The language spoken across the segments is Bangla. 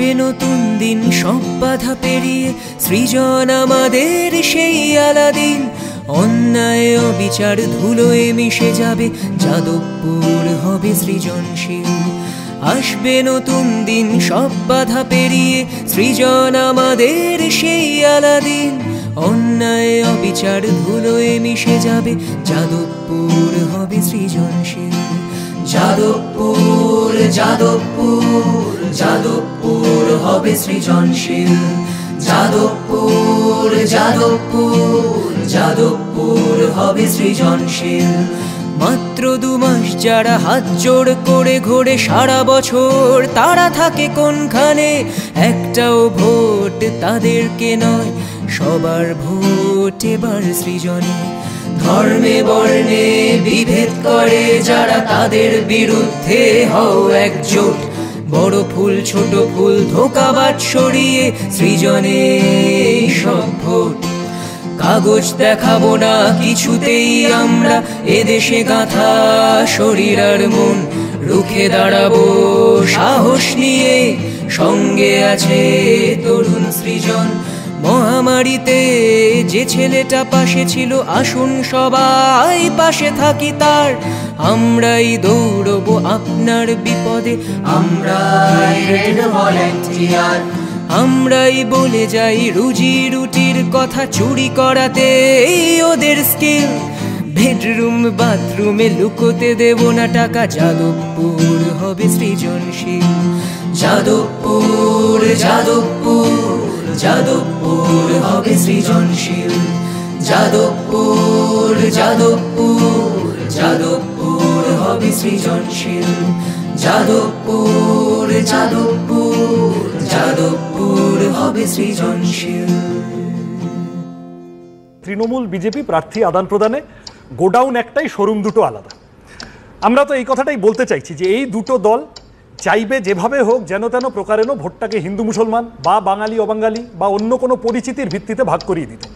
আসবে নতুন দিন, সব বাধা পেরিয়ে সৃজন আমাদের সেই আলাদিন। অন্যায় অবিচার ধুলোয় মিশে যাবে, যাদবপুর হবে সৃজনশীল। আসবে নতুন দিন, সব বাধা পেরিয়ে সৃজন আমাদের সেই আলাদিন। অন্যায় অবিচার ধুলোয় মিশে যাবে, যাদবপুর হবে সৃজনশীল। যাদবপুর যাদবপুর যাদবপুর হবে সৃজনশীল। যাদবপুর যাদবপুর যাদবপুর হবে সৃজনশীল। মাত্র 2 মাস যারা হাত জোড় করে ঘোরে সারা বছর, তারা থাকে কোনখানে? একটাও ভোট তাদেরকে নয়, সবার ভোট এবার সৃজনে। ধর্মে বর্ণে বিভেদ করে যারা, তাদের বিরুদ্ধে হও একজোট। বড় ফুল ছোট ফুল ধোঁকাবাজ সরিয়ে সৃজনে সব ভোট। কাগজ দেখাবো না কিছুতেই আমরা, এদেশে গাঁথা শরীর আর মন। রুখে দাঁড়াবো সাহস নিয়ে, সঙ্গে আছে তরুণ সৃজন। মহামারীতে যে ছেলেটা পাশে ছিল, আসুন সবাই পাশে থাকি তার। আমরাই দৌড়বো আপনার বিপদে, আমরাই রেড ভলেন্টিয়ার। আমরাই বলে যাই রুজি রুটির কথা, চুরি করাতে ওদের স্কিল। বেডরুম বাথরুমে লুকোতে দেব না টাকা, যাদবপুর হবে সৃজনশীল। যাদবপুর যাদবপুর যাদবপুর হবে সৃজনশীল। যাদবপুর যাদবপুর যাদবপুর হবে সৃজনশীল। যাদবপুর যাদবপুর যাদবপুর হবে সৃজনশীল। তৃণমূল বিজেপি প্রার্থী আদান প্রদানে গোডাউন একটাই, শোরুম দুটো আলাদা। আমরা তো এই কথাটাই বলতে চাইছি যে এই দুটো দল চাইবে যেভাবে হোক যেন তেন প্রকারেণ ভোটটাকে হিন্দু মুসলমান বা বাঙালি অবাঙালি বা অন্য কোনো পরিচিতির ভিত্তিতে ভাগ করিয়ে দিতে।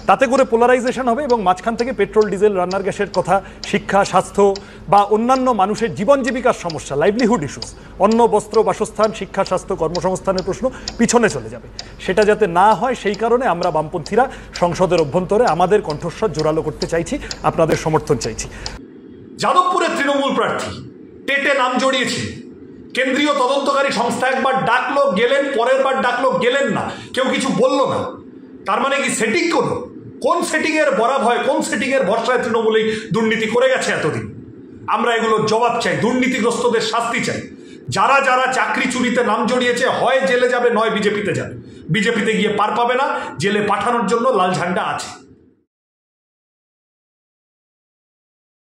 তাতে করে পোলারাইজেশন হবে এবং মাঝখান থেকে পেট্রোল ডিজেল রান্নার গ্যাসের কথা, শিক্ষা স্বাস্থ্য বা অন্যান্য মানুষের জীবন জীবিকার সমস্যা, লাইভলিহুড ইস্যুস, অন্ন বস্ত্র বাসস্থান শিক্ষা স্বাস্থ্য কর্মসংস্থানের প্রশ্ন পিছনে চলে যাবে। সেটা যাতে না হয় সেই কারণে আমরা বামপন্থীরা সংসদের অভ্যন্তরে আমাদের কণ্ঠস্বর জোরালো করতে চাইছি, আপনাদের সমর্থন চাইছি। যাদবপুরের তৃণমূল প্রার্থী টেটে নাম জড়িয়েছে, কেন্দ্রীয় তদন্তকারী সংস্থা একবার ডাকলো গেলেন, পরের বার ডাকলো গেলেন না, কেউ কিছু বলল না। তার মানে কি সেটিং করলো? কোন সেটিংয়ের বরাত হয়, কোন সেটিংয়ের ভরসায় তৃণমূলেই দুর্নীতি করে গেছে এতদিন? আমরা এগুলোর জবাব চাই, দুর্নীতিগ্রস্তদের শাস্তি চাই। যারা যারা চাকরি চুরিতে নাম জড়িয়েছে হয় জেলে যাবে, নয় বিজেপিতে যাবে। বিজেপিতে গিয়ে পার পাবে না, জেলে পাঠানোর জন্য লাল ঝান্ডা আছে।